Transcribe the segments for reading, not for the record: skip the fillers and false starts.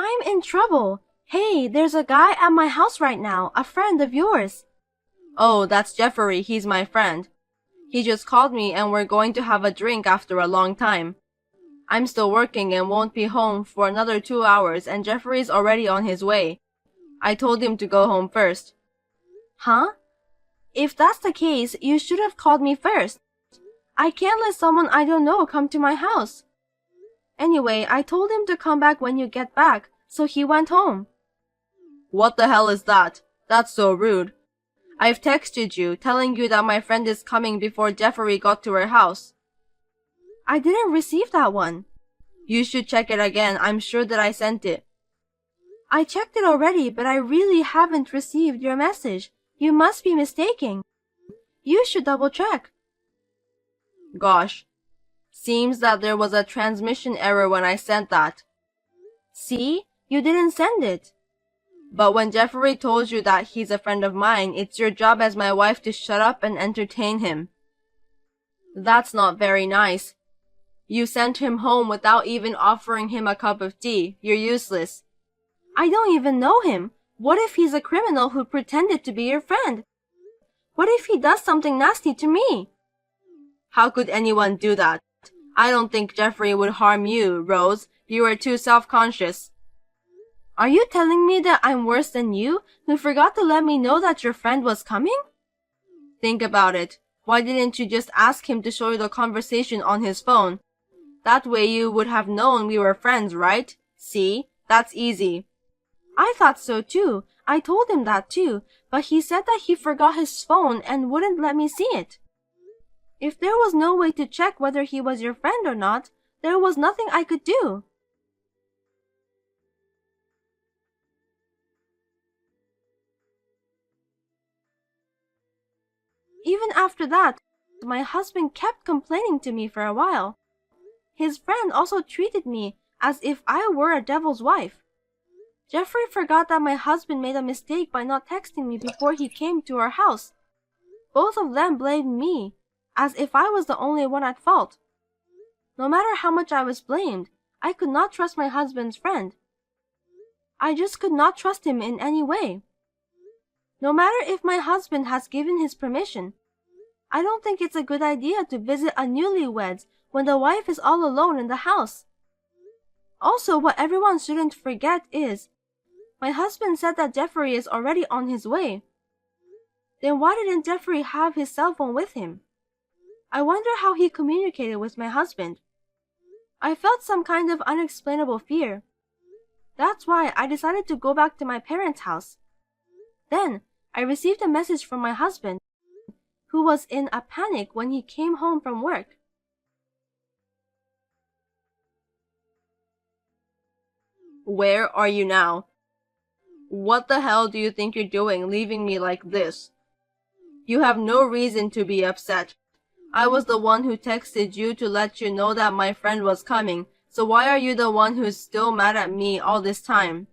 I'm in trouble. Hey, there's a guy at my house right now, a friend of yours. Oh, that's Jeffrey, he's my friend. He just called me and we're going to have a drink after a long time. I'm still working and won't be home for another 2 hours and Jeffrey's already on his way. I told him to go home first. Huh? If that's the case, you should have called me first. I can't let someone I don't know come to my house. Anyway, I told him to come back when you get back, so he went home. What the hell is that? That's so rude. I've texted you, telling you that my friend is coming before Jeffrey got to her house. I didn't receive that one. You should check it again. I'm sure that I sent it. I checked it already, but I really haven't received your message. You must be mistaken. You should double check. Gosh. Seems that there was a transmission error when I sent that. See? You didn't send it. But when Jeffrey told you that he's a friend of mine, it's your job as my wife to shut up and entertain him. That's not very nice. You sent him home without even offering him a cup of tea. You're useless. I don't even know him. What if he's a criminal who pretended to be your friend? What if he does something nasty to me? How could anyone do that? I don't think Jeffrey would harm you, Rose. You are too self-conscious. Are you telling me that I'm worse than you, who forgot to let me know that your friend was coming? Think about it. Why didn't you just ask him to show you the conversation on his phone? That way you would have known we were friends, right? See? That's easy. I thought so too. I told him that too, but he said that he forgot his phone and wouldn't let me see it. If there was no way to check whether he was your friend or not, there was nothing I could do. Even after that, my husband kept complaining to me for a while. His friend also treated me as if I were a devil's wife. Jeffrey forgot that my husband made a mistake by not texting me before he came to our house. Both of them blamed me, as if I was the only one at fault. No matter how much I was blamed, I could not trust my husband's friend. I just could not trust him in any way. No matter if my husband has given his permission, I don't think it's a good idea to visit a newlyweds when the wife is all alone in the house. Also, what everyone shouldn't forget is, my husband said that Jeffrey is already on his way. Then why didn't Jeffrey have his cell phone with him? I wonder how he communicated with my husband. I felt some kind of unexplainable fear. That's why I decided to go back to my parents' house. Then, I received a message from my husband, who was in a panic when he came home from work. Where are you now? What the hell do you think you're doing, leaving me like this? You have no reason to be upset. I was the one who texted you to let you know that my friend was coming, so why are you the one who's still mad at me all this time?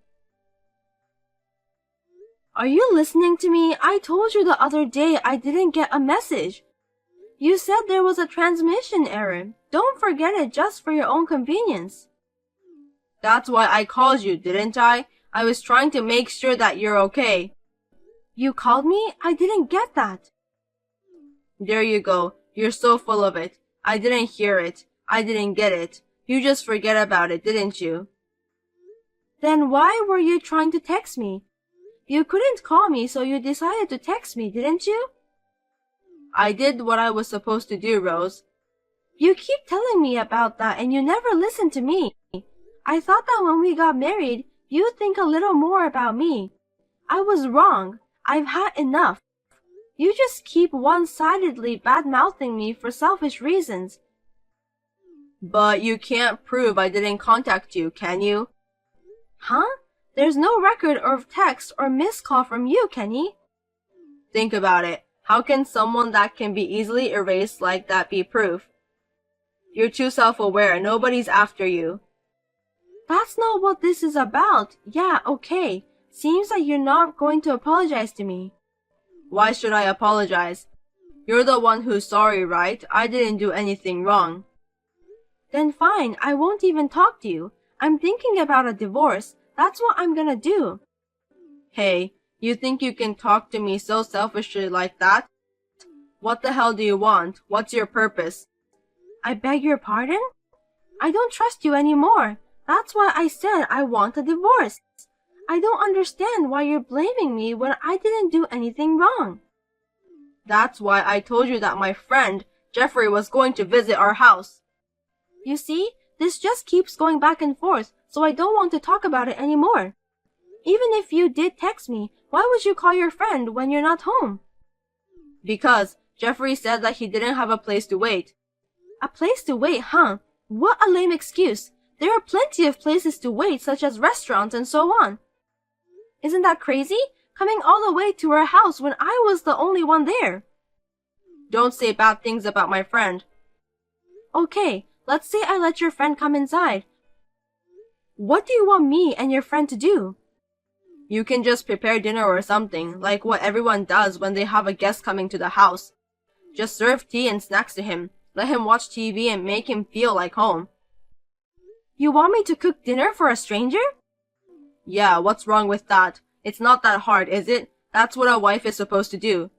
Are you listening to me? I told you the other day I didn't get a message. You said there was a transmission error. Don't forget it just for your own convenience. That's why I called you, didn't I? I was trying to make sure that you're okay. You called me? I didn't get that. There you go. You're so full of it. I didn't hear it. I didn't get it. You just forget about it, didn't you? Then why were you trying to text me? You couldn't call me, so you decided to text me, didn't you? I did what I was supposed to do, Rose. You keep telling me about that and you never listen to me. I thought that when we got married, you'd think a little more about me. I was wrong. I've had enough. You just keep one-sidedly bad-mouthing me for selfish reasons. But you can't prove I didn't contact you, can you? Huh? There's no record of text or missed call from you, Kenny. Think about it. How can someone that can be easily erased like that be proof? You're too self-aware. Nobody's after you. That's not what this is about. Yeah, okay. Seems like you're not going to apologize to me. Why should I apologize? You're the one who's sorry, right? I didn't do anything wrong. Then fine, I won't even talk to you. I'm thinking about a divorce, That's what I'm gonna do. Hey, you think you can talk to me so selfishly like that? What the hell do you want? What's your purpose? I beg your pardon? I don't trust you anymore. That's why I said I want a divorce. I don't understand why you're blaming me when I didn't do anything wrong. That's why I told you that my friend, Jeffrey, was going to visit our house. You see, this just keeps going back and forth, so I don't want to talk about it anymore. Even if you did text me, why would you call your friend when you're not home? Because Jeffrey said that he didn't have a place to wait. A place to wait, huh? What a lame excuse. There are plenty of places to wait, such as restaurants and so on. Isn't that crazy? Coming all the way to our house when I was the only one there. Don't say bad things about my friend. Okay, let's say I let your friend come inside. What do you want me and your friend to do? You can just prepare dinner or something, like what everyone does when they have a guest coming to the house. Just serve tea and snacks to him. Let him watch TV and make him feel like home. You want me to cook dinner for a stranger? Yeah, what's wrong with that? It's not that hard, is it? That's what a wife is supposed to do.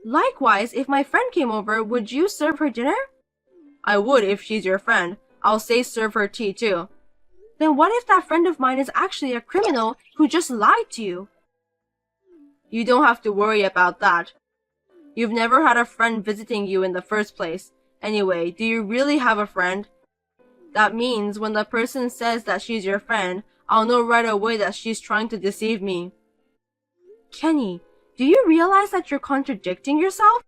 Likewise, if my friend came over, would you serve her dinner? I would if she's your friend. I'll say serve her tea too. Then what if that friend of mine is actually a criminal who just lied to you? You don't have to worry about that. You've never had a friend visiting you in the first place. Anyway, do you really have a friend? That means when the person says that she's your friend, I'll know right away that she's trying to deceive me. Kenny, do you realize that you're contradicting yourself?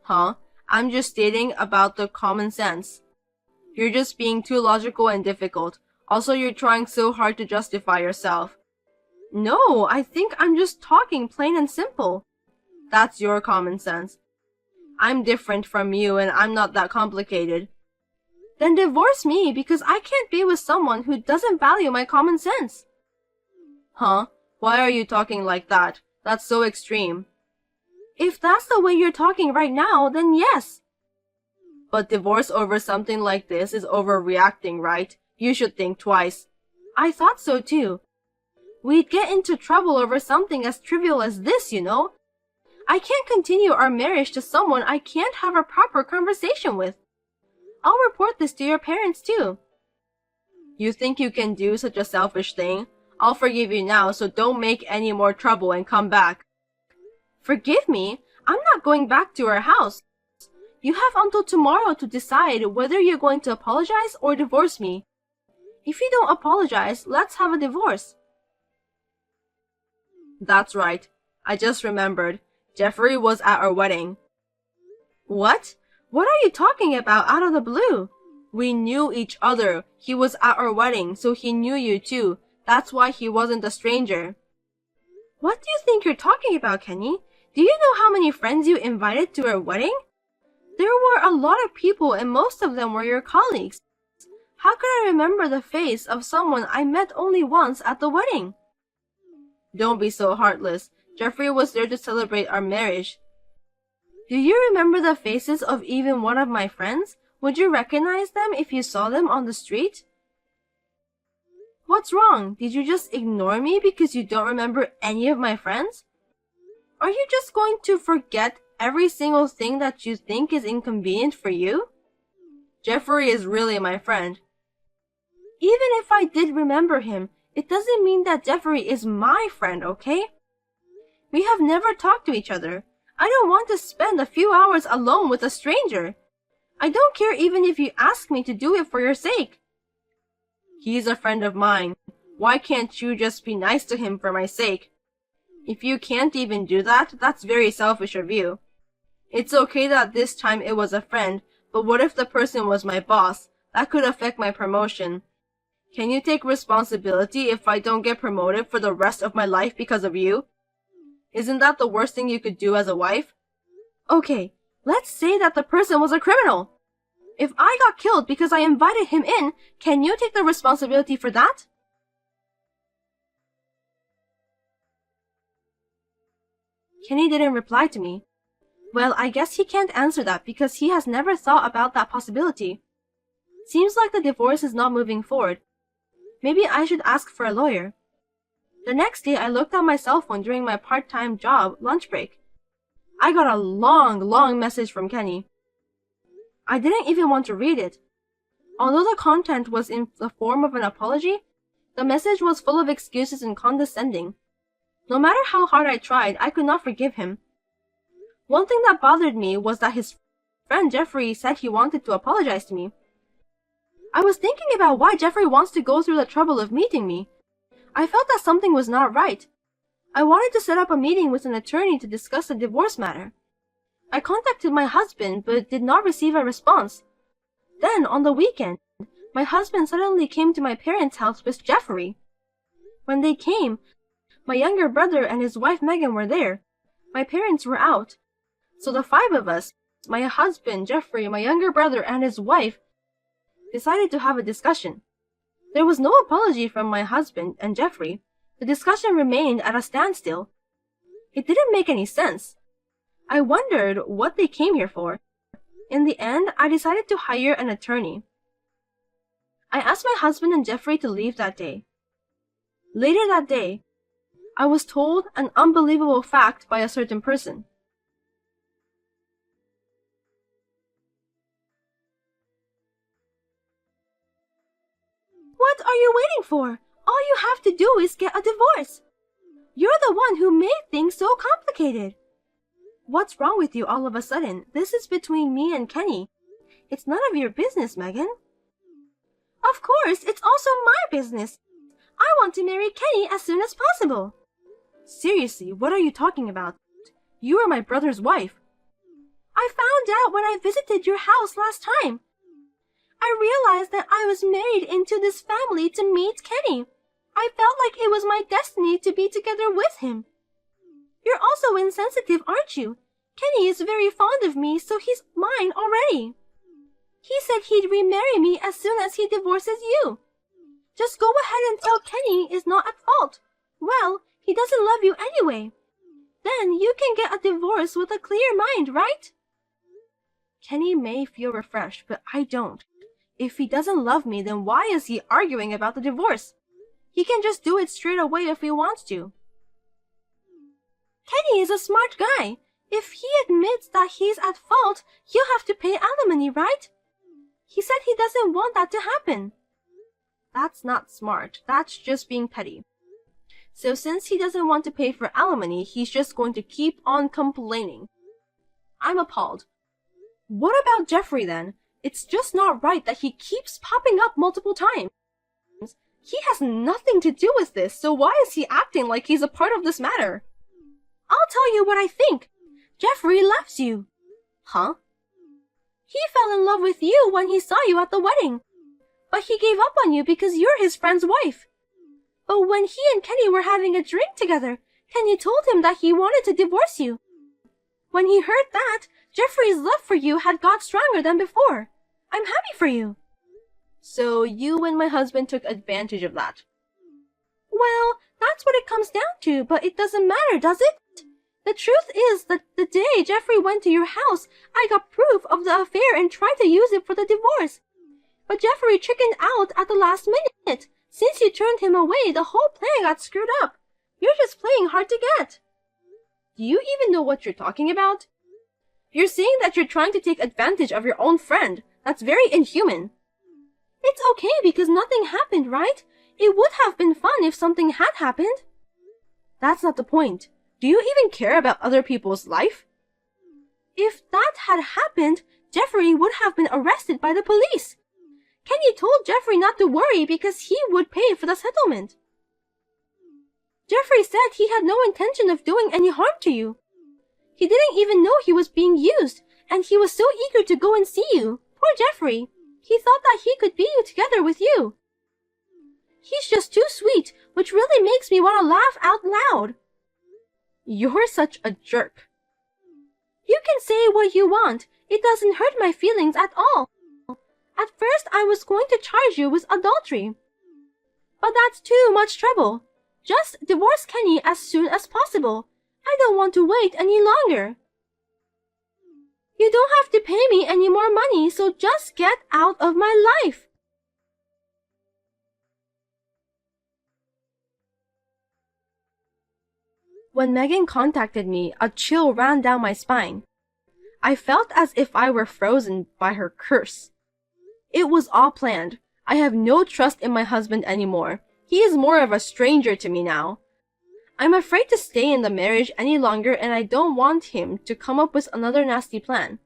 Huh? I'm just stating about the common sense. You're just being too logical and difficult. Also, you're trying so hard to justify yourself. No, I think I'm just talking plain and simple. That's your common sense. I'm different from you and I'm not that complicated. Then divorce me because I can't be with someone who doesn't value my common sense. Huh? Why are you talking like that? That's so extreme. If that's the way you're talking right now, then yes. But divorce over something like this is overreacting, right? You should think twice. I thought so too. We'd get into trouble over something as trivial as this, you know? I can't continue our marriage to someone I can't have a proper conversation with. I'll report this to your parents too. You think you can do such a selfish thing? I'll forgive you now, so don't make any more trouble and come back. Forgive me? I'm not going back to our house. You have until tomorrow to decide whether you're going to apologize or divorce me. If you don't apologize, let's have a divorce. That's right. I just remembered. Jeffrey was at our wedding. What? What are you talking about out of the blue? We knew each other. He was at our wedding, so he knew you too. That's why he wasn't a stranger. What do you think you're talking about, Kenny? Do you know how many friends you invited to our wedding? There were a lot of people and most of them were your colleagues. How could I remember the face of someone I met only once at the wedding? Don't be so heartless. Jeffrey was there to celebrate our marriage. Do you remember the faces of even one of my friends? Would you recognize them if you saw them on the street? What's wrong? Did you just ignore me because you don't remember any of my friends? Are you just going to forget every single thing that you think is inconvenient for you? Jeffrey is really my friend. Even if I did remember him, it doesn't mean that Jeffrey is my friend, okay? We have never talked to each other. I don't want to spend a few hours alone with a stranger. I don't care even if you ask me to do it for your sake. He's a friend of mine. Why can't you just be nice to him for my sake? If you can't even do that, that's very selfish of you. It's okay that this time it was a friend, but what if the person was my boss? That could affect my promotion. Can you take responsibility if I don't get promoted for the rest of my life because of you? Isn't that the worst thing you could do as a wife? Okay, let's say that the person was a criminal. If I got killed because I invited him in, can you take the responsibility for that? Kenny didn't reply to me. Well, I guess he can't answer that because he has never thought about that possibility. Seems like the divorce is not moving forward. Maybe I should ask for a lawyer. The next day, I looked at my cell phone during my part-time job lunch break. I got a long message from Kenny. I didn't even want to read it. Although the content was in the form of an apology, the message was full of excuses and condescending. No matter how hard I tried, I could not forgive him. One thing that bothered me was that his friend Jeffrey said he wanted to apologize to me. I was thinking about why Jeffrey wants to go through the trouble of meeting me. I felt that something was not right. I wanted to set up a meeting with an attorney to discuss the divorce matter. I contacted my husband but did not receive a response. Then, on the weekend, my husband suddenly came to my parents' house with Jeffrey. When they came, my younger brother and his wife Megan were there. My parents were out. So the five of us, my husband, Jeffrey, my younger brother, and his wife, decided to have a discussion. There was no apology from my husband and Jeffrey. The discussion remained at a standstill. It didn't make any sense. I wondered what they came here for. In the end, I decided to hire an attorney. I asked my husband and Jeffrey to leave that day. Later that day, I was told an unbelievable fact by a certain person. What are you waiting for? All you have to do is get a divorce. You're the one who made things so complicated. What's wrong with you all of a sudden? This is between me and Kenny. It's none of your business, Megan. Of course, it's also my business. I want to marry Kenny as soon as possible. Seriously, what are you talking about? You are my brother's wife. I found out when I visited your house last time. I realized that I was married into this family to meet Kenny. I felt like it was my destiny to be together with him. You're also insensitive, aren't you? Kenny is very fond of me, so he's mine already. He said he'd remarry me as soon as he divorces you. Just go ahead and tell Kenny is not at fault. Well, he doesn't love you anyway. Then you can get a divorce with a clear mind, right? Kenny may feel refreshed, but I don't. If he doesn't love me, then why is he arguing about the divorce? He can just do it straight away if he wants to. Kenny is a smart guy. If he admits that he's at fault, you have to pay alimony, right? He said he doesn't want that to happen. That's not smart. That's just being petty. So since he doesn't want to pay for alimony, he's just going to keep on complaining. I'm appalled. What about Jeffrey then? It's just not right that he keeps popping up multiple times. He has nothing to do with this, so why is he acting like he's a part of this matter? I'll tell you what I think. Jeffrey loves you. Huh? He fell in love with you when he saw you at the wedding. But he gave up on you because you're his friend's wife. But when he and Kenny were having a drink together, Kenny told him that he wanted to divorce you. When he heard that, Jeffrey's love for you had got stronger than before. I'm happy for you. So you and my husband took advantage of that. Well, that's what it comes down to, but it doesn't matter, does it? The truth is that the day Jeffrey went to your house, I got proof of the affair and tried to use it for the divorce. But Jeffrey chickened out at the last minute. Since you turned him away, the whole plan got screwed up. You're just playing hard to get. Do you even know what you're talking about? You're saying that you're trying to take advantage of your own friend. That's very inhuman. It's okay because nothing happened, right? It would have been fun if something had happened. That's not the point. Do you even care about other people's life? If that had happened, Jeffrey would have been arrested by the police. Kenny told Jeffrey not to worry because he would pay for the settlement. Jeffrey said he had no intention of doing any harm to you. He didn't even know he was being used, and he was so eager to go and see you. Poor Jeffrey. He thought that he could be together with you. He's just too sweet, which really makes me want to laugh out loud. You're such a jerk. You can say what you want. It doesn't hurt my feelings at all. At first, I was going to charge you with adultery. But that's too much trouble. Just divorce Kenny as soon as possible. I don't want to wait any longer. You don't have to pay me any more money, so just get out of my life. When Megan contacted me, a chill ran down my spine. I felt as if I were frozen by her curse. It was all planned. I have no trust in my husband anymore. He is more of a stranger to me now. I'm afraid to stay in the marriage any longer, and I don't want him to come up with another nasty plan.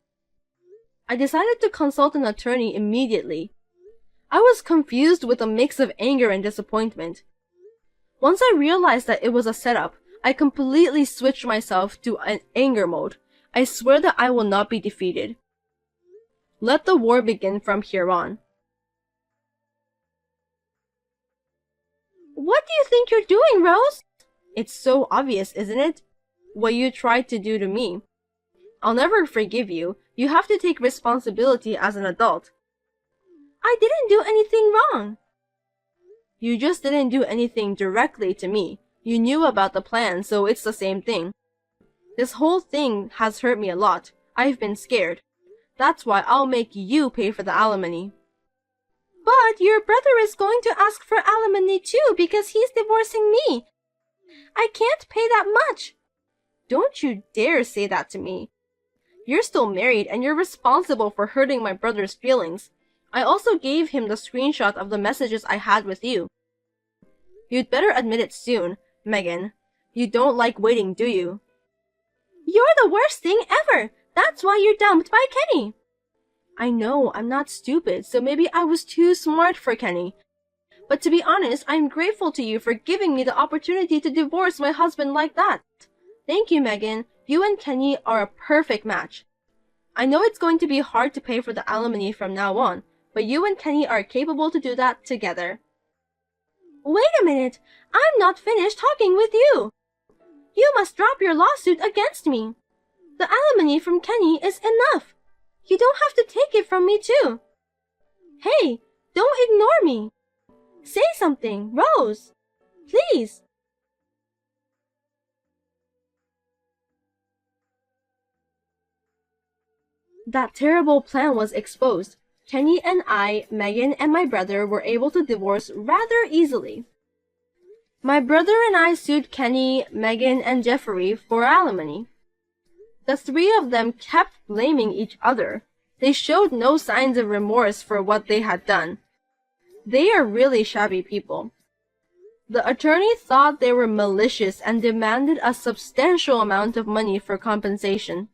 I decided to consult an attorney immediately. I was confused with a mix of anger and disappointment. Once I realized that it was a setup, I completely switched myself to an anger mode. I swear that I will not be defeated. Let the war begin from here on. What do you think you're doing, Rose? It's so obvious, isn't it? What you tried to do to me. I'll never forgive you. You have to take responsibility as an adult. I didn't do anything wrong. You just didn't do anything directly to me. You knew about the plan, so it's the same thing. This whole thing has hurt me a lot. I've been scared. That's why I'll make you pay for the alimony. But your brother is going to ask for alimony too because he's divorcing me. I can't pay that much. Don't you dare say that to me. You're still married and you're responsible for hurting my brother's feelings. I also gave him the screenshot of the messages I had with you. You'd better admit it soon, Megan. You don't like waiting, do you? You're the worst thing ever. That's why you're dumped by Kenny. I know, I'm not stupid, so maybe I was too smart for Kenny. But to be honest, I'm grateful to you for giving me the opportunity to divorce my husband like that. Thank you, Megan. You and Kenny are a perfect match. I know it's going to be hard to pay for the alimony from now on, but you and Kenny are capable to do that together. Wait a minute. I'm not finished talking with you. You must drop your lawsuit against me. The alimony from Kenny is enough. You don't have to take it from me too. Hey, don't ignore me. Say something, Rose. Please. That terrible plan was exposed. Kenny and I, Megan and my brother were able to divorce rather easily. My brother and I sued Kenny, Megan, and Jeffrey for alimony. The three of them kept blaming each other. They showed no signs of remorse for what they had done. They are really shabby people. The attorney thought they were malicious and demanded a substantial amount of money for compensation.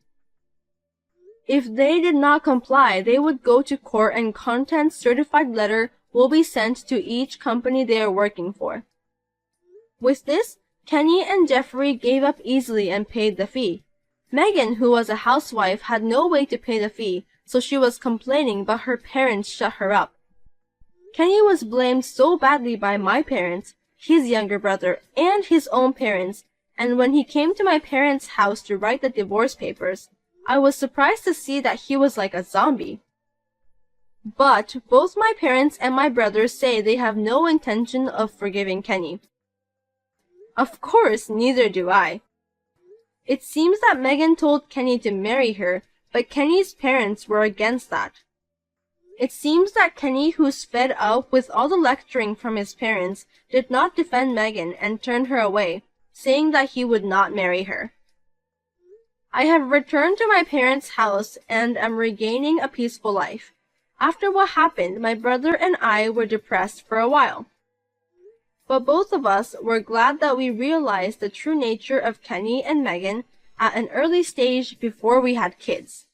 If they did not comply, they would go to court and content-certified letter will be sent to each company they are working for. With this, Kenny and Jeffrey gave up easily and paid the fee. Megan, who was a housewife, had no way to pay the fee, so she was complaining, but her parents shut her up. Kenny was blamed so badly by my parents, his younger brother, and his own parents, and when he came to my parents' house to write the divorce papers, I was surprised to see that he was like a zombie. But both my parents and my brother say they have no intention of forgiving Kenny. Of course, neither do I. It seems that Megan told Kenny to marry her, but Kenny's parents were against that. It seems that Kenny, who's fed up with all the lecturing from his parents, did not defend Megan and turned her away, saying that he would not marry her. I have returned to my parents' house and am regaining a peaceful life. After what happened, my brother and I were depressed for a while. But both of us were glad that we realized the true nature of Kenny and Megan at an early stage before we had kids.